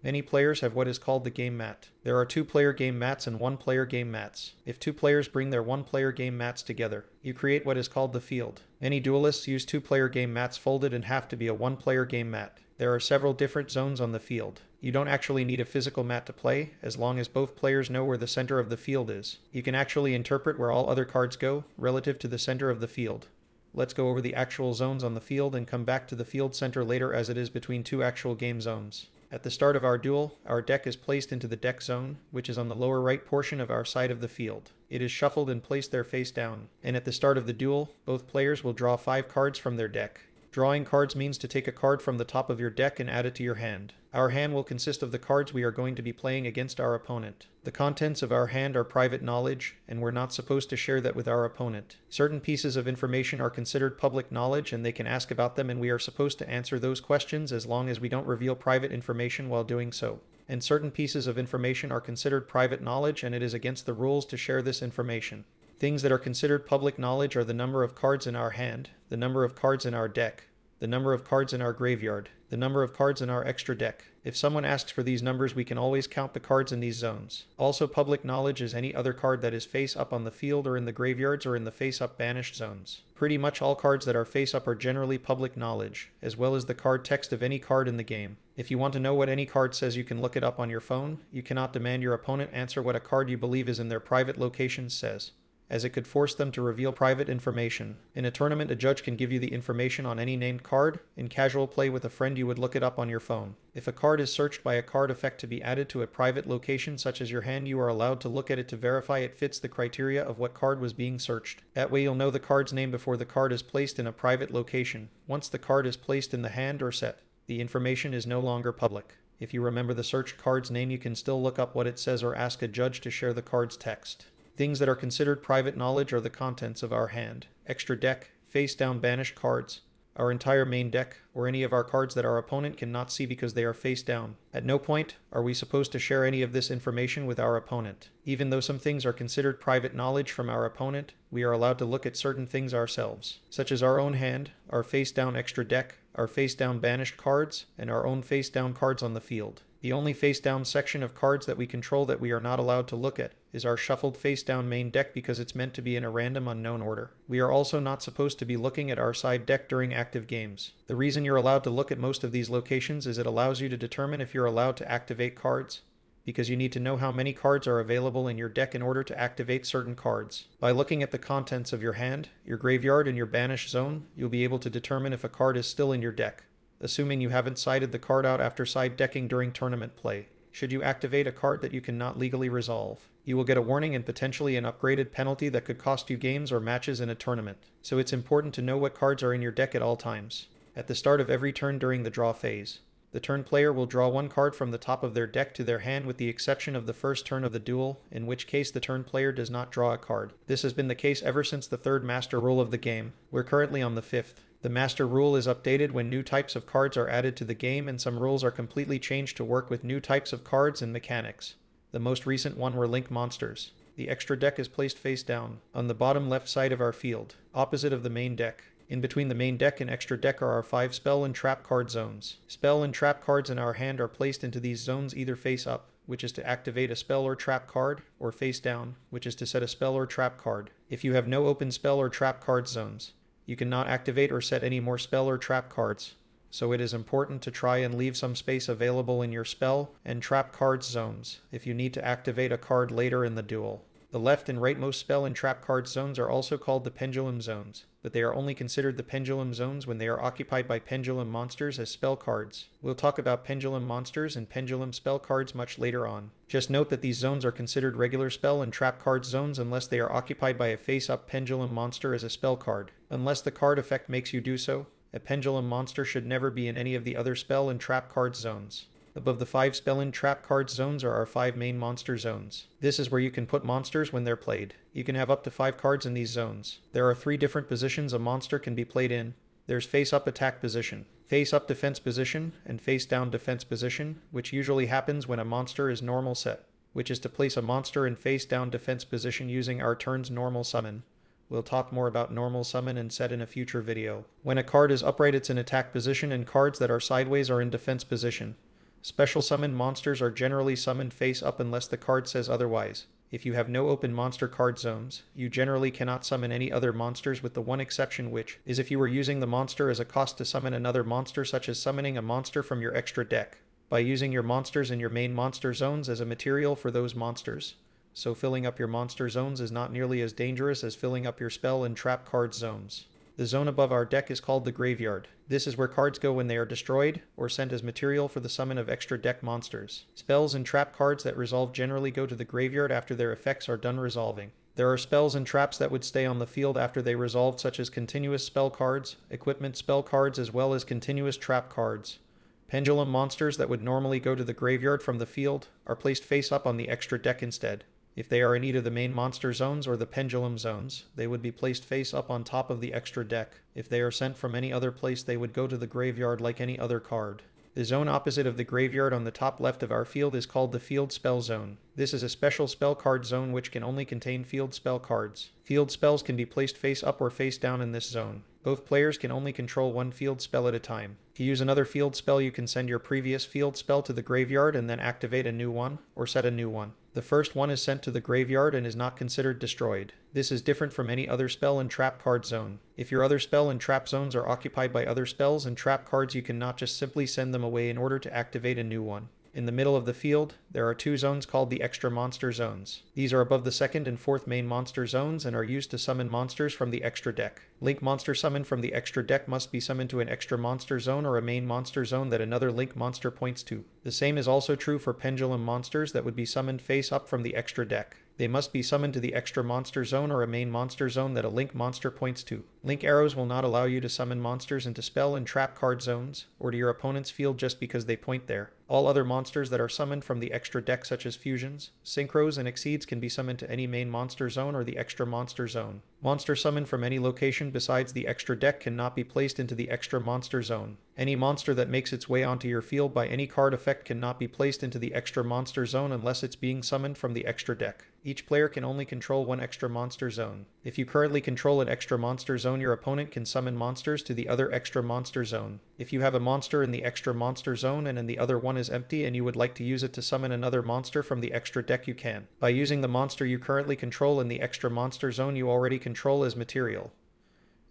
Many players have what is called the game mat. There are 2-player game mats and 1-player game mats. If 2 players bring their 1-player game mats together, you create what is called the field. Many duelists use 2-player game mats folded in half to be a 1-player game mat. There are several different zones on the field. You don't actually need a physical mat to play, as long as both players know where the center of the field is. You can actually interpret where all other cards go, relative to the center of the field. Let's go over the actual zones on the field and come back to the field center later, as it is between 2 actual game zones. At the start of our duel, our deck is placed into the deck zone, which is on the lower right portion of our side of the field. It is shuffled and placed there face down. And at the start of the duel, both players will draw 5 cards from their deck. Drawing cards means to take a card from the top of your deck and add it to your hand. Our hand will consist of the cards we are going to be playing against our opponent. The contents of our hand are private knowledge, and we're not supposed to share that with our opponent. Certain pieces of information are considered public knowledge, and they can ask about them, and we are supposed to answer those questions as long as we don't reveal private information while doing so. And certain pieces of information are considered private knowledge, and it is against the rules to share this information. Things that are considered public knowledge are the number of cards in our hand, the number of cards in our deck, the number of cards in our graveyard, the number of cards in our extra deck. If someone asks for these numbers, we can always count the cards in these zones. Also, public knowledge is any other card that is face up on the field or in the graveyards or in the face up banished zones. Pretty much all cards that are face up are generally public knowledge, as well as the card text of any card in the game. If you want to know what any card says, you can look it up on your phone. You cannot demand your opponent answer what a card you believe is in their private location says, as it could force them to reveal private information. In a tournament, a judge can give you the information on any named card. In casual play with a friend, you would look it up on your phone. If a card is searched by a card effect to be added to a private location such as your hand, you are allowed to look at it to verify it fits the criteria of what card was being searched. That way you'll know the card's name before the card is placed in a private location. Once the card is placed in the hand or set, the information is no longer public. If you remember the searched card's name, you can still look up what it says or ask a judge to share the card's text. Things that are considered private knowledge are the contents of our hand, extra deck, face down banished cards, our entire main deck, or any of our cards that our opponent cannot see because they are face down. At no point are we supposed to share any of this information with our opponent. Even though some things are considered private knowledge from our opponent, we are allowed to look at certain things ourselves, such as our own hand, our face down extra deck, our face down banished cards, and our own face down cards on the field. The only face down section of cards that we control that we are not allowed to look at is our shuffled face down main deck, because it's meant to be in a random unknown order. We are also not supposed to be looking at our side deck during active games. The reason you're allowed to look at most of these locations is it allows you to determine if you're allowed to activate cards, because you need to know how many cards are available in your deck in order to activate certain cards. By looking at the contents of your hand, your graveyard, and your banished zone, you'll be able to determine if a card is still in your deck, assuming you haven't sided the card out after side decking during tournament play. Should you activate a card that you cannot legally resolve, you will get a warning and potentially an upgraded penalty that could cost you games or matches in a tournament. So it's important to know what cards are in your deck at all times. At the start of every turn during the draw phase, the turn player will draw 1 card from the top of their deck to their hand, with the exception of the first turn of the duel, in which case the turn player does not draw a card. This has been the case ever since the 3rd master rule of the game. We're currently on the 5th. The master rule is updated when new types of cards are added to the game, and some rules are completely changed to work with new types of cards and mechanics. The most recent one were link monsters. The extra deck is placed face down, on the bottom left side of our field, opposite of the main deck. In between the main deck and extra deck are our 5 spell and trap card zones. Spell and trap cards in our hand are placed into these zones either face up, which is to activate a spell or trap card, or face down, which is to set a spell or trap card. If you have no open spell or trap card zones, you cannot activate or set any more spell or trap cards, so it is important to try and leave some space available in your spell and trap card zones if you need to activate a card later in the duel. The left and rightmost spell and trap card zones are also called the pendulum zones, but they are only considered the pendulum zones when they are occupied by pendulum monsters as spell cards. We'll talk about pendulum monsters and pendulum spell cards much later on. Just note that these zones are considered regular spell and trap card zones unless they are occupied by a face-up pendulum monster as a spell card. Unless the card effect makes you do so, a pendulum monster should never be in any of the other spell and trap card zones. Above the 5 spell and trap card zones are our 5 main monster zones. This is where you can put monsters when they're played. You can have up to 5 cards in these zones. There are 3 different positions a monster can be played in. There's face-up attack position, face-up defense position, and face-down defense position, which usually happens when a monster is normal set, which is to place a monster in face-down defense position using our turn's normal summon. We'll talk more about normal summon and set in a future video. When a card is upright, it's in attack position, and cards that are sideways are in defense position. Special summoned monsters are generally summoned face up unless the card says otherwise. If you have no open monster card zones, you generally cannot summon any other monsters, with the one exception, which is if you were using the monster as a cost to summon another monster, such as summoning a monster from your extra deck by using your monsters in your main monster zones as a material for those monsters. So filling up your monster zones is not nearly as dangerous as filling up your spell and trap card zones. The zone above our deck is called the graveyard. This is where cards go when they are destroyed or sent as material for the summon of extra deck monsters. Spells and trap cards that resolve generally go to the graveyard after their effects are done resolving. There are spells and traps that would stay on the field after they resolved, such as continuous spell cards, equipment spell cards, as well as continuous trap cards. Pendulum monsters that would normally go to the graveyard from the field are placed face up on the extra deck instead. If they are in either the main monster zones or the pendulum zones, they would be placed face up on top of the extra deck. If they are sent from any other place, they would go to the graveyard like any other card. The zone opposite of the graveyard on the top left of our field is called the field spell zone. This is a special spell card zone which can only contain field spell cards. Field spells can be placed face up or face down in this zone. Both players can only control one field spell at a time. To use another field spell, you can send your previous field spell to the graveyard and then activate a new one, or set a new one. The first one is sent to the graveyard and is not considered destroyed. This is different from any other spell and trap card zone. If your other spell and trap zones are occupied by other spells and trap cards, you cannot just simply send them away in order to activate a new one. In the middle of the field, there are two zones called the extra monster zones. These are above the second and fourth main monster zones and are used to summon monsters from the extra deck. Link monster summoned from the extra deck must be summoned to an extra monster zone or a main monster zone that another link monster points to. The same is also true for pendulum monsters that would be summoned face up from the extra deck. They must be summoned to the extra monster zone or a main monster zone that a link monster points to. Link arrows will not allow you to summon monsters into spell and trap card zones or to your opponent's field just because they point there. All other monsters that are summoned from the extra deck, such as fusions, synchros, and exceeds, can be summoned to any main monster zone or the extra monster zone. Monsters summoned from any location besides the extra deck cannot be placed into the extra monster zone. Any monster that makes its way onto your field by any card effect cannot be placed into the extra monster zone unless it's being summoned from the extra deck. Each player can only control one extra monster zone. If you currently control an extra monster zone, your opponent can summon monsters to the other extra monster zone. If you have a monster in the extra monster zone and the other one is empty and you would like to use it to summon another monster from the extra deck, you can. By using the monster you currently control in the extra monster zone, you already control as material,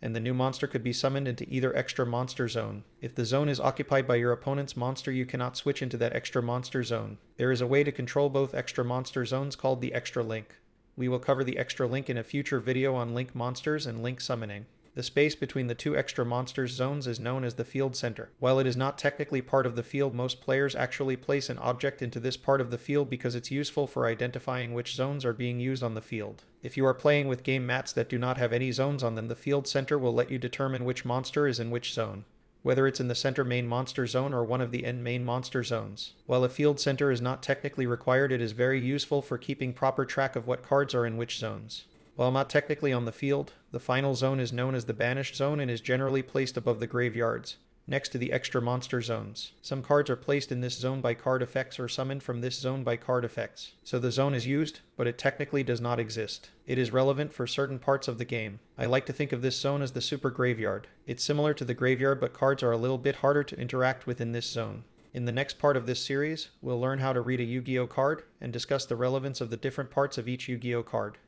and the new monster could be summoned into either extra monster zone. If the zone is occupied by your opponent's monster, you cannot switch into that extra monster zone. There is a way to control both extra monster zones called the extra link. We will cover the extra link in a future video on link monsters and link summoning. The space between the two extra monsters zones is known as the field center. While it is not technically part of the field, most players actually place an object into this part of the field because it's useful for identifying which zones are being used on the field. If you are playing with game mats that do not have any zones on them, the field center will let you determine which monster is in which zone, whether it's in the center main monster zone or one of the end main monster zones. While a field center is not technically required, it is very useful for keeping proper track of what cards are in which zones. While not technically on the field, the final zone is known as the banished zone and is generally placed above the graveyards, next to the extra monster zones. Some cards are placed in this zone by card effects or summoned from this zone by card effects. So the zone is used, but it technically does not exist. It is relevant for certain parts of the game. I like to think of this zone as the super graveyard. It's similar to the graveyard, but cards are a little bit harder to interact with in this zone. In the next part of this series, we'll learn how to read a Yu-Gi-Oh card and discuss the relevance of the different parts of each Yu-Gi-Oh card.